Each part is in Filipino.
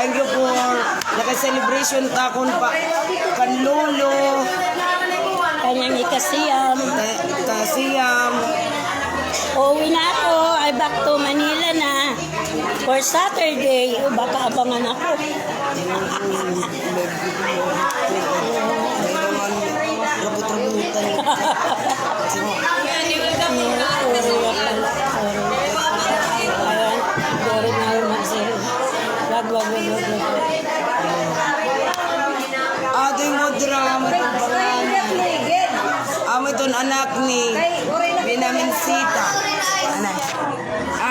Thank you for naka-celebration takon pa kan lolo. Kanyang ikasiyam. Kasiyam. Uwi na ako. Ay back to Manila na. For Saturday. Baka abangan ako. Rabot-rabutan. Ato yung drama itong pangalan. Amo itong anak ni Binamin Sita.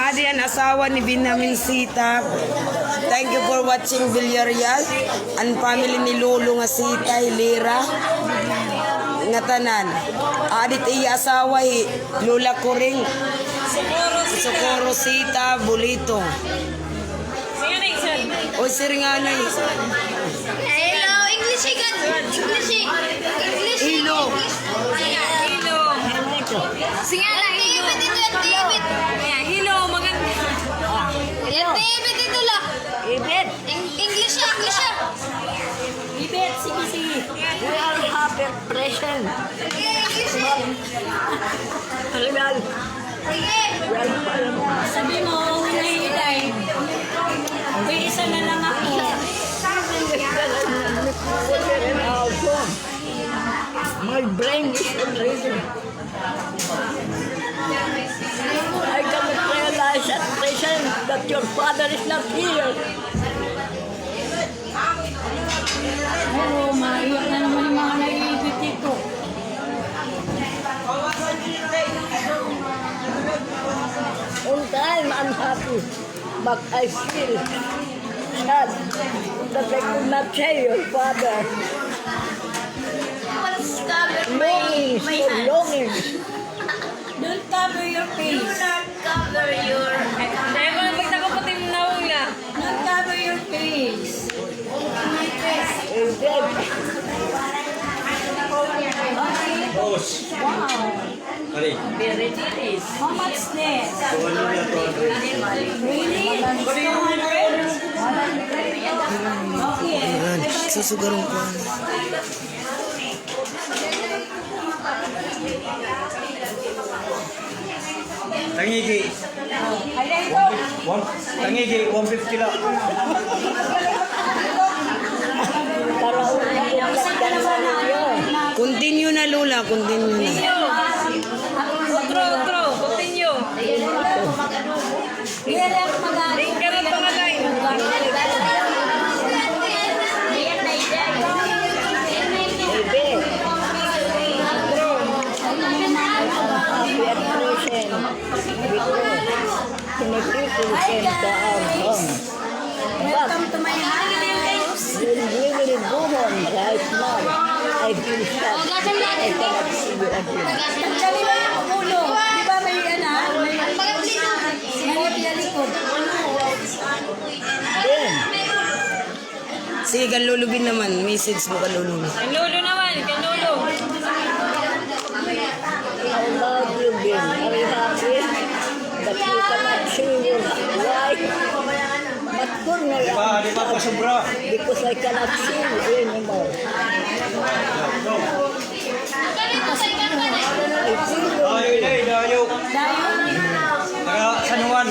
Adi ang asawa ni Binamin Sita. Thank you for watching Villarreal. Ang family ni Lolo nga Sita, Hilera. Nga tanan. Adit iya asawa Lola Kuring. Socorro Sita, Bulito. O siringanay. Hello, English kan? English. Ilo. Singala, David itu David. Ya, hello, maganda. David itu lah. Ibet. English. Ibet. Sige. We are happy present. English. Halal. Sabi mo, hinahilay. Uy, isa na lang ako. My brain is freezing. I cannot realize at present that your father is not here. Oh, maayot na naman yung mga naiibig dito. All time I'm happy, but I feel sad that I could not say your father. Longing, so longing. Don't cover your face. Cover your. Don't cover your face. Wow. Very nice. How much this? Really? 200? Okay. Susugarong ko. Tangigi. Tangigi, 150 lang. Continue na Lola, continue na. Continue. Hirap mag-aari. Hirap pangalay. Welcome to my house. We'll really go home right now. I feel sad. I cannot see you again. Tanggalin mo yung ulo. Di ba may may likod. Then, Sige, kan Lolo Bin naman. Message mo kan Lolo. Lolo naman, kay Lolo. how loud you've been. Are you happy that you cannot see your wife? But good na lang. Di ba pa sobra? Because I cannot see you anymore. I feel Ay, dayo. Taga San Juan.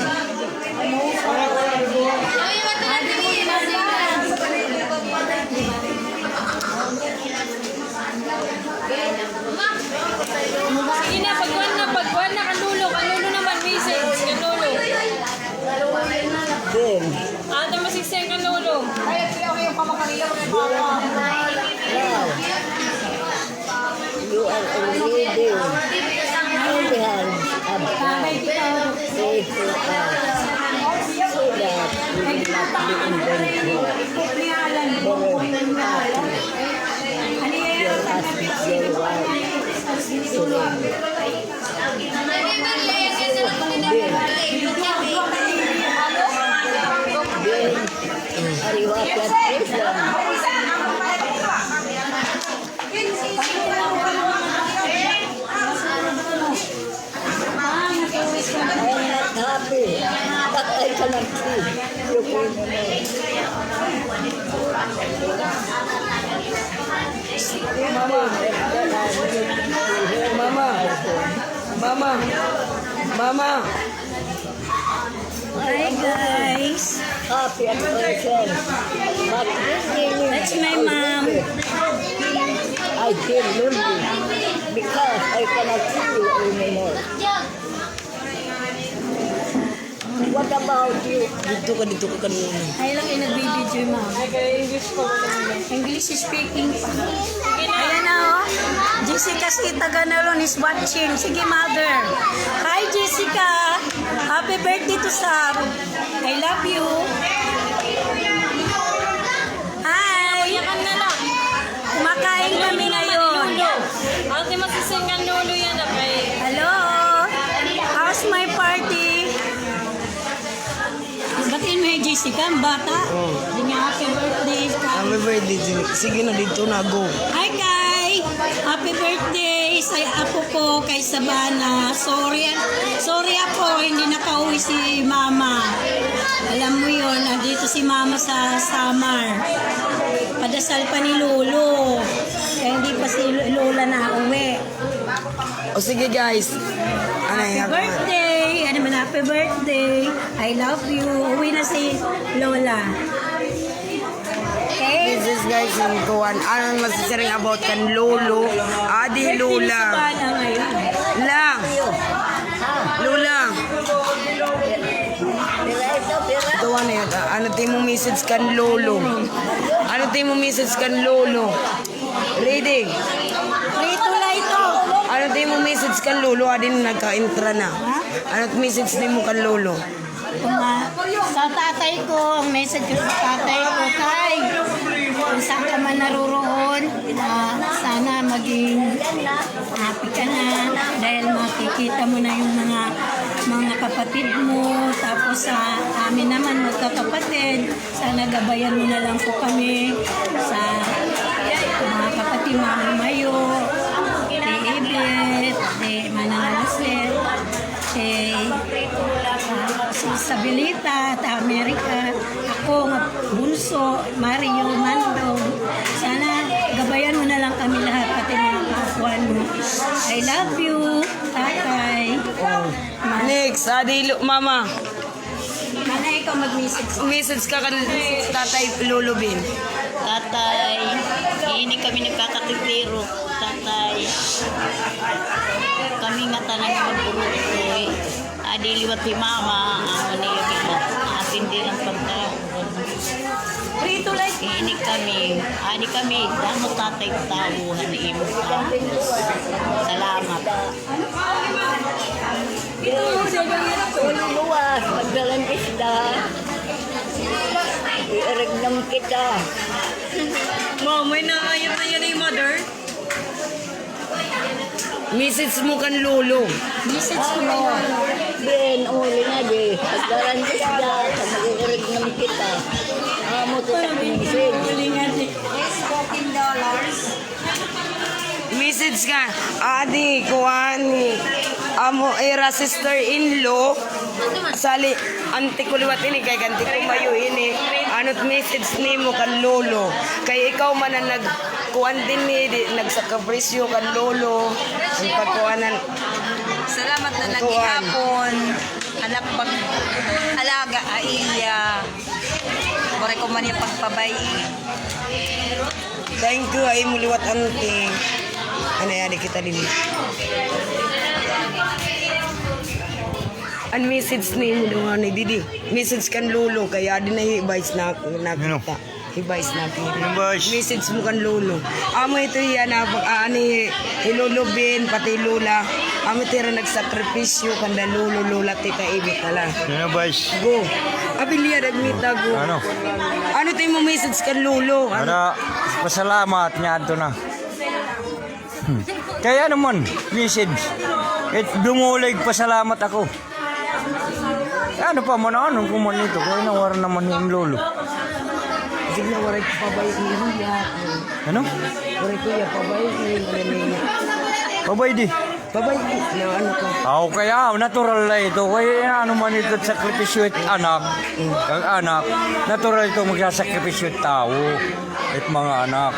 Sige na, pagkuhan na, kanulo naman, message, kanulo. then. Ata masigsay kanulo. Now, you are already there. Only hands above. Pray for us so that we will not be in danger. Your husband, your wife, surrender. Then, are you happy at present? I am not happy, but I cannot see you anymore. Mama. Mama. Mama. Hi guys. Happy anniversary. But That's my mom. I feel lonely because I cannot see you anymore. What about you? Dito ka kanina. Ay lang yung nagbibidyo yung mom. English speaking pa. Ayan na oh. Jessica si Taganelon is watching. Sige mother. Hi Jessica. Happy birthday to Sam. I love you. Hi. Kumakain kami ngayon. Ate, masisingan lolo yan na kay. Hello. How's my party? Batiin mo yung Jessica, ang bata. Hindi nga happy birthday. Happy birthday. Sige na, dito na, go. Hi Kai! Happy birthday sa apo ko kay Sabana. Sorry ako, hindi nakauwi si Mama. Alam mo yun, nandito si Mama sa Samar. Padasal pa ni Lolo. Kaya hindi pa si Lola na uwi. O sige guys. Ano Happy yan? birthday! Ano man, happy birthday! I love you. Uwi na si Lola. Okay? This is guys yung kuwan. Ano masasaring about kan Lolo? Adi Lola. Sabana ngayon. La. Lola. Ito ano yun? Ano tayo mo message kan Lolo? Ano tayo mo message kan Lolo? Ready? Rito na ito. Ano tayo mo message kan Lolo? Adin nagka-intra na. Ano message tayo mo kan Lolo? Sa tatay ko, ang message ko sa tatay ko, Tay, kung saan ka man naroroon, sana maging happy ka na dahil makikita mo na yung mga kapatid mo. Tapos sa amin naman magkakapatid, sana gabayan mo na lang po kami sa mga kapatid, Mama Mayo, Ibet, Mananalasit, sa Belita, ta Amerika, ako nga bunso, Mario, Mando. Sana gabayan mo na lang kami lahat, pati mga kakuan mo. I love you, tatay. Next, Adi Mama. Mana ikaw mag-message. Message ka kan Tatay Lolo Bin. Tatay, ini kami nagkakatitiro. Tatay, kami nga tanang magburutoy. Adi liwat si Mama, ang maniyo kita. Atin din ang pagkaon. Rito like. Ini kami, adi kami, damo tatay tawuhan ni imo. Salamat. Luwas, magdalang isda. Iregnam kita. Mama, inaayat na yan ni Mother. Message mo kan Lolo. Message mo. Ben, uli na di. Magdalang isda, mag-iregnam kita. Amo to sa pinsin. Message ka. Adi, kuwani. Amo era sister-in-law. Sali, anti ko liwat ini kay ganti ko mayo ini. Ano't message ni mo kan Lolo. Kay ikaw man ang nagkuhan din ni, nagsakapresyo kan Lolo. Ang pagkuhanan. Salamat na Ang nag-ihapon. Anak pag alaga aiya. Bore ko man yung pagpabay. Thank you ay muliwat ante. Ano yan, kita din. Ang message ni mo doon ni Didi. Message kan Lolo kaya din na hibais na nakita. Hibais na Hibais. Message mo kan Lolo. Amo ito yan na ani Lolo Ben pati Lola. Amo tira nagsakripisyo kan da Lolo Lola tita ibig pala. Ano ba? Go. Abilia nagmita go. Ano? Ano tayo mo message kan Lolo? Ano? Pasalamat niya ito na. Kaya naman, message. Dumulig pasalamat ako. Ano pa mo na anong kuman nito? Kaya nawara naman yung Lolo. Sige na waray ko pabay ni Ria. Ano? Waray ko ya pabay ni Ria. Babay di. Babay na ano ka. Kaya natural na ito. Kaya ano man ito sakripisyo at anak. Kag anak, natural ito magsasakripisyo at tao. At mga anak.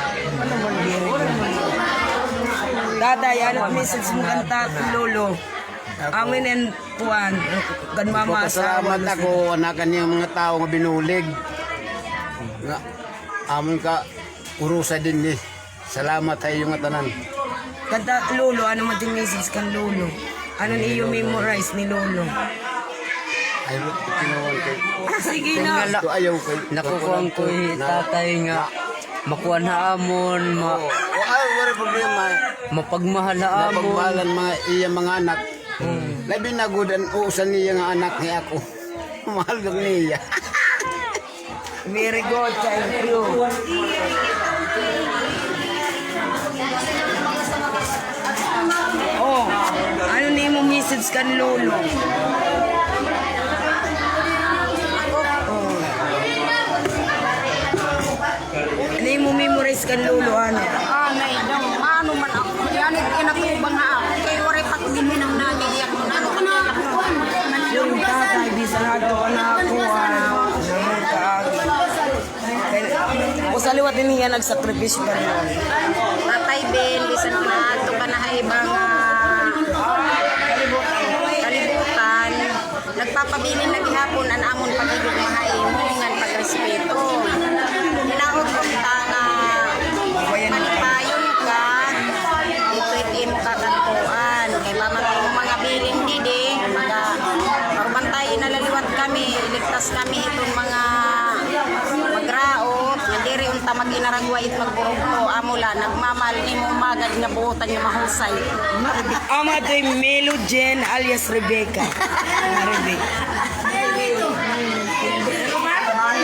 Tatay, ano message mo kanta lolo? Amin and puan, kan mama Salamat ako anak kaniyang mga tao nga binulig. Nga amon ka urusa din ni. Salamat tayo nga tanan. Kanta lolo, ano man yung message kan lolo? Ano ni yung memorize ni lolo? Ay mo kinuwan kay. Sige na. Ito ayaw kay. Nakukuha ko tatay nga makuha na amon, Ay wala problema. mapagmahal na amon. Napagbalan mga iya mga anak. Labi na gudan usan niya nga anak niya ako. Mahal ko niya. Very good, thank you. Oh, ano ni mo message kan lolo? Ano mo memorize kan lolo ano? Nay, dong, ano man ako. Yan, inakubang nga ako. Kaya wari patlimin ang nanigiyak mo. Ano ka na? Yung tatay, di sa lahat ko na ako, naman kaagi. O sa liwat din niya nagsakripisyo ka rin. Tatay Ben, bisan ko na ito ka na ibang kalibutan. Nagpapabilin na gihapon ang amon pagiging mahaimungan pagrespeto. Hinaot ko kita nga panipayon ka, ito mo kakantuan. Kay mamang mga bilin didi, magbantay inalaliwat kami, iligtas kami itong mga magraot, nga diri unta maginaragwa it magburugto, amula, nagmamal ni mo magad nga buotan yung mahusay. Ama to'y Melo Jen alias Rebecca. Rebecca.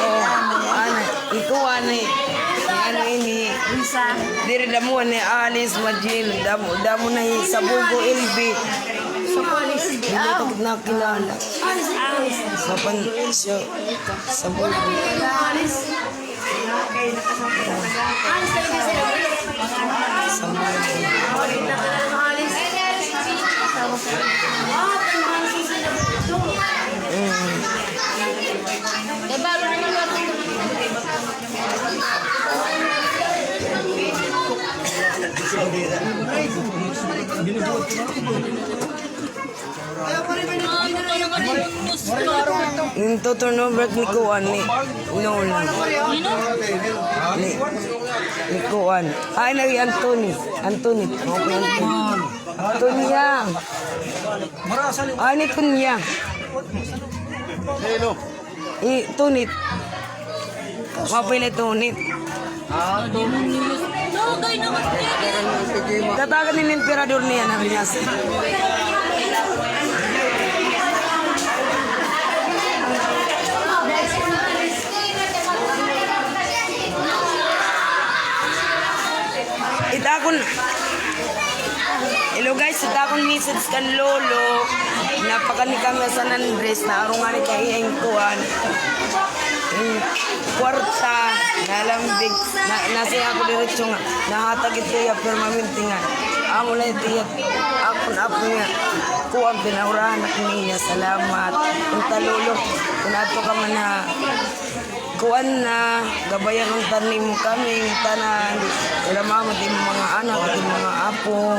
Oh, ano, ikaw ano ini, diri damo ni Alice Majil, damo na sa Bugo LB. Sa polis. Hindi ko nakilala. Sa pansyo, sa Bugo. Sa Bugo. Yung turnover ni Kuan ni Nolan. Ni Kuan. Ay, nari Anthony. Anthony. Okay, Anthony. Anthony yang. Ay, ni Kunya. Hello. Tunit. Mapili tunit. Tatagan ni emperador niya na Rinas. Itakon. Hello guys, itakon message kan lolo. Napakani kami sa San Andres na arungan ni kay Kuan. Kwarta, nalambig, nasiya ako diretso nga, nahatag ito ya permanente nga. Amo na ito ya, ako nga, kuwang pinaurahan at niya, salamat. Kung talulok, kung ato ka man na, kuwan na, gabayan ng tanim mo kami, tanan, ilamamat yung mga anak, yung mga apo,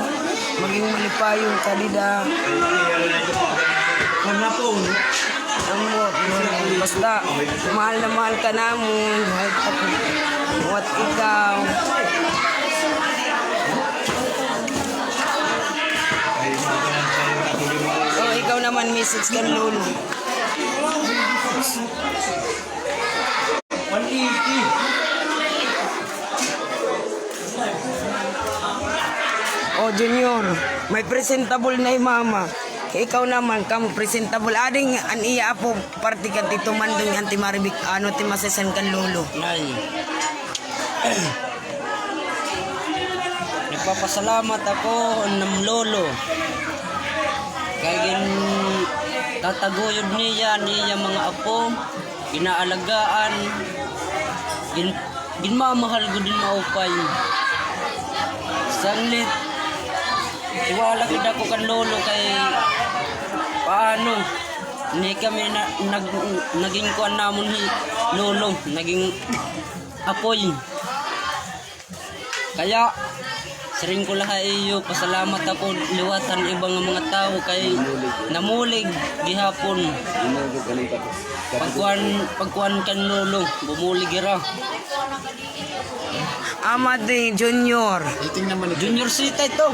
maging malipayong kalida. Amot, basta mahal na mahal ka namin, at ikaw. So, ikaw naman, message ka lolo. 180. Oh, Junior, may presentable na yung mama. Ikaw naman, kamu presentable. Ading an iya po party ka tito mandong anti maribik ano ti masesan kan lolo. Nay. Nagpapasalamat ako ng lolo. Kaya tataguyod niya mga apo, ginaalagaan, ginmamahal ko din maupay. Sanglit, tiwala gid ako kan lolo kay paano ni kami naging kuan namon ni lolo, naging apoy. Kaya siring ko laha iyo, pasalamat ako liwatan ibang mga tao kay namulig gihapon. Pagkuan kan lolo, bumulig ira. Amade Junior. Iting naman ito. Junior Sita ito.